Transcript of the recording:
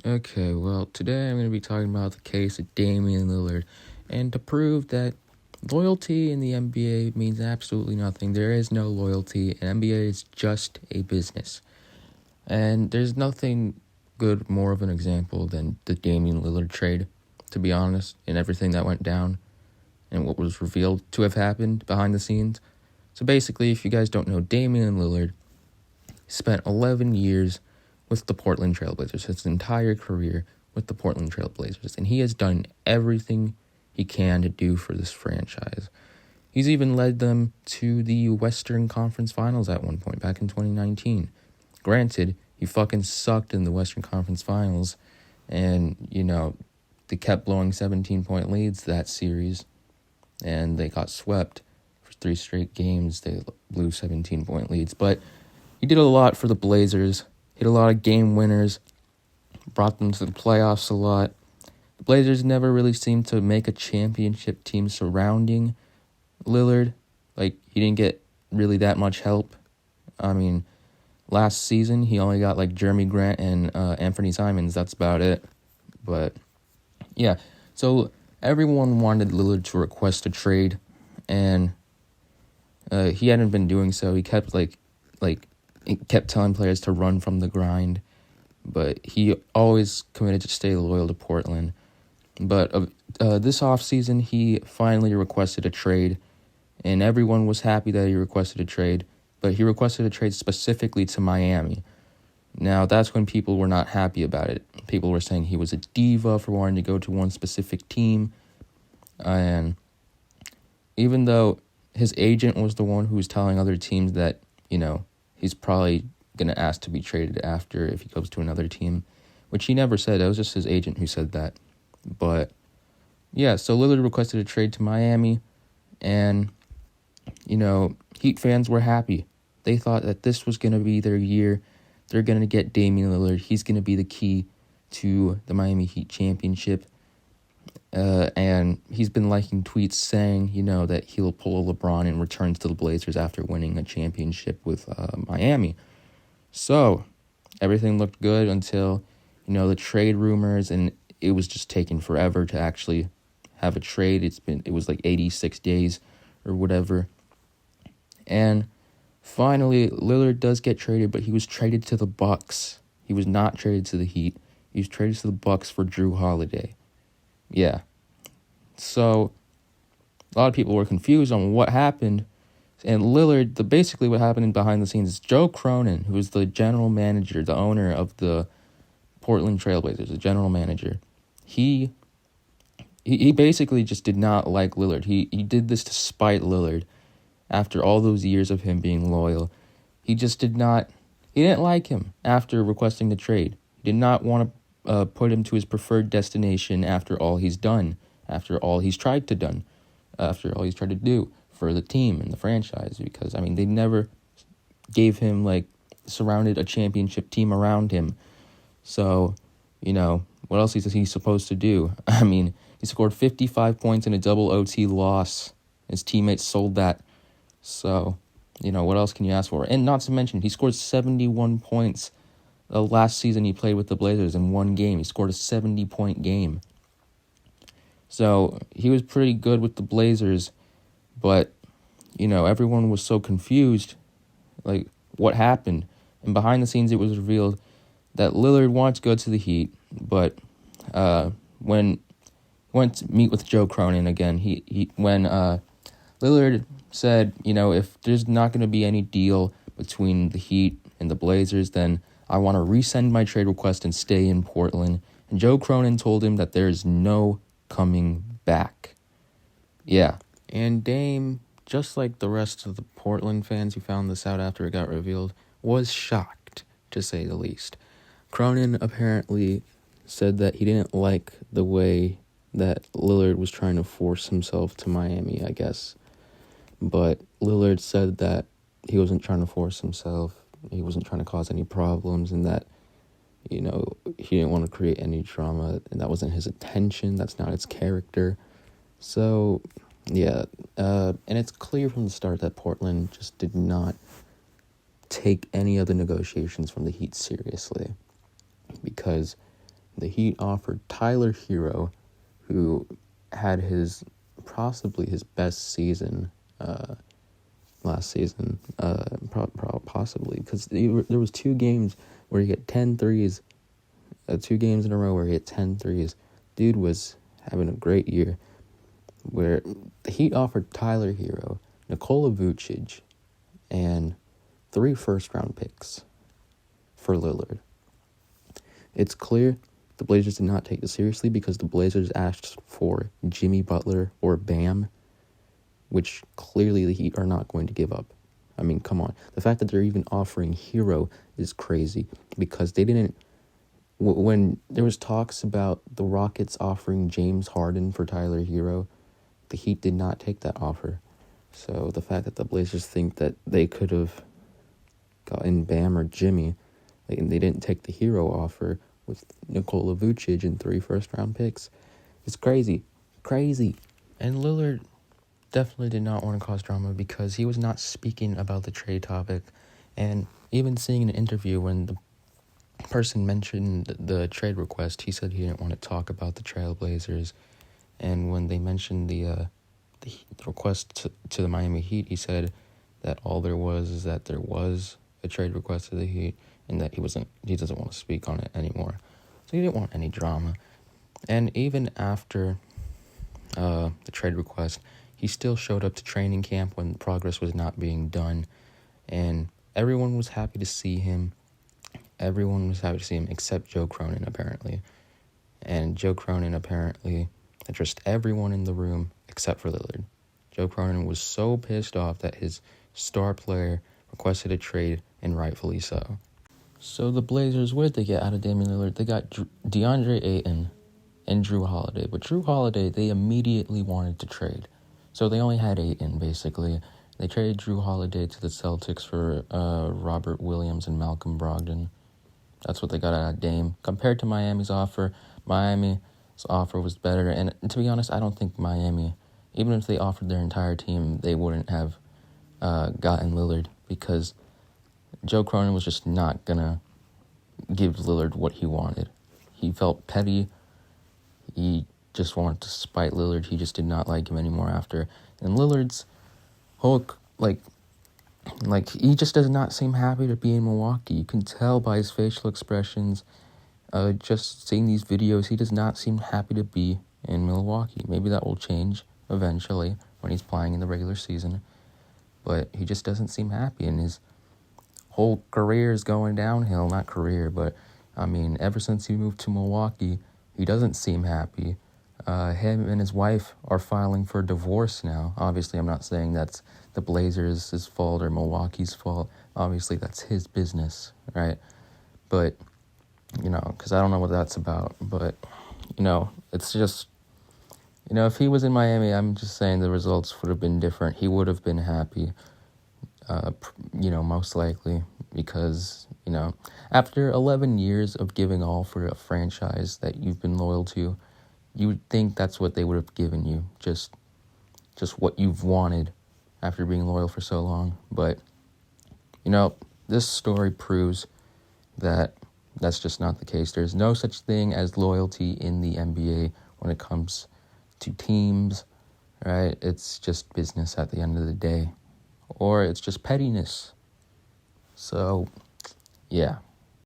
Okay, well, today I'm going to be talking about the case of Damian Lillard, and to prove that loyalty in the NBA means absolutely nothing. There is no loyalty, and NBA is just a business. And there's nothing good more of an example than the Damian Lillard trade, to be honest, and everything that went down and what was revealed to have happened behind the scenes. So basically, if you guys don't know, Damian Lillard spent 11 years with the Portland Trailblazers, his entire career with the Portland Trailblazers, and he has done everything he can to do for this franchise. He's even led them to the Western Conference Finals at one point, back in 2019. Granted, he fucking sucked in the Western Conference Finals, and, they kept blowing 17-point leads that series, and they got swept for 3 straight games. They blew 17-point leads, but he did a lot for the Blazers, hit a lot of game winners, brought them to the playoffs a lot. The Blazers never really seemed to make a championship team surrounding Lillard. He didn't get really that much help. I mean, last season, he only got, Jeremy Grant and Anthony Simons. That's about it. But, yeah. So, everyone wanted Lillard to request a trade, and he hadn't been doing so. He kept, he kept telling players to run from the grind, but he always committed to stay loyal to Portland. But this offseason, he finally requested a trade, and everyone was happy that he requested a trade, but he requested a trade specifically to Miami. Now, that's when people were not happy about it. People were saying he was a diva for wanting to go to one specific team, and even though his agent was the one who was telling other teams that, he's probably going to ask to be traded after if he goes to another team, which he never said. It was just his agent who said that. But, yeah, so Lillard requested a trade to Miami, and, Heat fans were happy. They thought that this was going to be their year. They're going to get Damian Lillard. He's going to be the key to the Miami Heat championship. And he's been liking tweets saying, that he'll pull a LeBron and return to the Blazers after winning a championship with Miami. So, everything looked good until, the trade rumors, and it was just taking forever to actually have a trade. It was 86 days or whatever. And finally, Lillard does get traded, but he was traded to the Bucks. He was not traded to the Heat. He was traded to the Bucks for Drew Holiday. Yeah. So, a lot of people were confused on what happened. And Lillard, basically what happened behind the scenes is Joe Cronin, who was the general manager, the owner of the Portland Trailblazers, the general manager, he basically just did not like Lillard. He did this to spite Lillard after all those years of him being loyal. He didn't like him after requesting the trade. He did not want to put him to his preferred destination after all he's done, after all he's tried to do for the team and the franchise, because, they never gave him, surrounded a championship team around him. So, what else is he supposed to do? He scored 55 points in a double OT loss. His teammates sold that. So, what else can you ask for? And not to mention, he scored 71 points last season he played with the Blazers in one game. He scored a 70-point game. So, he was pretty good with the Blazers, but, everyone was so confused, what happened? And behind the scenes, it was revealed that Lillard wanted to go to the Heat, but when he went to meet with Joe Cronin again, when Lillard said, if there's not going to be any deal between the Heat and the Blazers, then I want to resend my trade request and stay in Portland. And Joe Cronin told him that there is no coming back. Yeah. And Dame, just like the rest of the Portland fans who found this out after it got revealed, was shocked, to say the least. Cronin apparently said that he didn't like the way that Lillard was trying to force himself to Miami, I guess. But Lillard said that he wasn't trying to force himself, he wasn't trying to cause any problems, and that, he didn't want to create any drama, and that wasn't his intention, that's not his character. So, yeah, and it's clear from the start that Portland just did not take any of the negotiations from the Heat seriously, because The Heat offered Tyler Hero, who had possibly his best season last season, possibly, because there was 2 games where he hit 10 threes, 2 games in a row where he hit 10 threes. Dude was having a great year, where the Heat offered Tyler Hero, Nikola Vucic, and 3 first-round picks for Lillard. It's clear the Blazers did not take this seriously because the Blazers asked for Jimmy Butler or Bam, which clearly the Heat are not going to give up. I mean, come on. The fact that they're even offering Hero is crazy because they didn't... When there was talks about the Rockets offering James Harden for Tyler Hero, the Heat did not take that offer. So the fact that the Blazers think that they could have gotten Bam or Jimmy, and they didn't take the Hero offer with Nikola Vucic and 3 first-round picks, is crazy. Crazy. And Lillard definitely did not want to cause drama because he was not speaking about the trade topic. And even seeing an interview when the person mentioned the trade request, he said he didn't want to talk about the Trailblazers. And when they mentioned the request to the Miami Heat, he said that all there was is that there was a trade request to the Heat and that he doesn't want to speak on it anymore. So he didn't want any drama. And even after the trade request, he still showed up to training camp when progress was not being done. And everyone was happy to see him. Everyone was happy to see him except Joe Cronin, apparently. And Joe Cronin apparently addressed everyone in the room except for Lillard. Joe Cronin was so pissed off that his star player requested a trade, and rightfully so. So the Blazers, what did they get out of Damian Lillard? They got DeAndre Ayton and Jrue Holiday. But Jrue Holiday, they immediately wanted to trade. So they only had Ayton, basically. They traded Jrue Holiday to the Celtics for Robert Williams and Malcolm Brogdon. That's what they got out of Dame. Compared to Miami's offer, Miami's offer was better. And to be honest, I don't think Miami, even if they offered their entire team, they wouldn't have gotten Lillard because Joe Cronin was just not going to give Lillard what he wanted. He felt petty. He just wanted to spite Lillard. He just did not like him anymore after. And Lillard's whole, he just does not seem happy to be in Milwaukee. You can tell by his facial expressions, just seeing these videos, he does not seem happy to be in Milwaukee. Maybe that will change eventually when he's playing in the regular season. But he just doesn't seem happy, and his whole career is going downhill. Not career, but, I mean, ever since he moved to Milwaukee, he doesn't seem happy. Him and his wife are filing for divorce now. Obviously, I'm not saying that's the Blazers' fault or Milwaukee's fault. Obviously, that's his business, right? But, because I don't know what that's about. But, it's just, if he was in Miami, I'm just saying the results would have been different. He would have been happy, most likely. Because, after 11 years of giving all for a franchise that you've been loyal to, you would think that's what they would have given you, just what you've wanted after being loyal for so long. But, this story proves that that's just not the case. There's no such thing as loyalty in the NBA when it comes to teams, right? It's just business at the end of the day. Or it's just pettiness. So, yeah.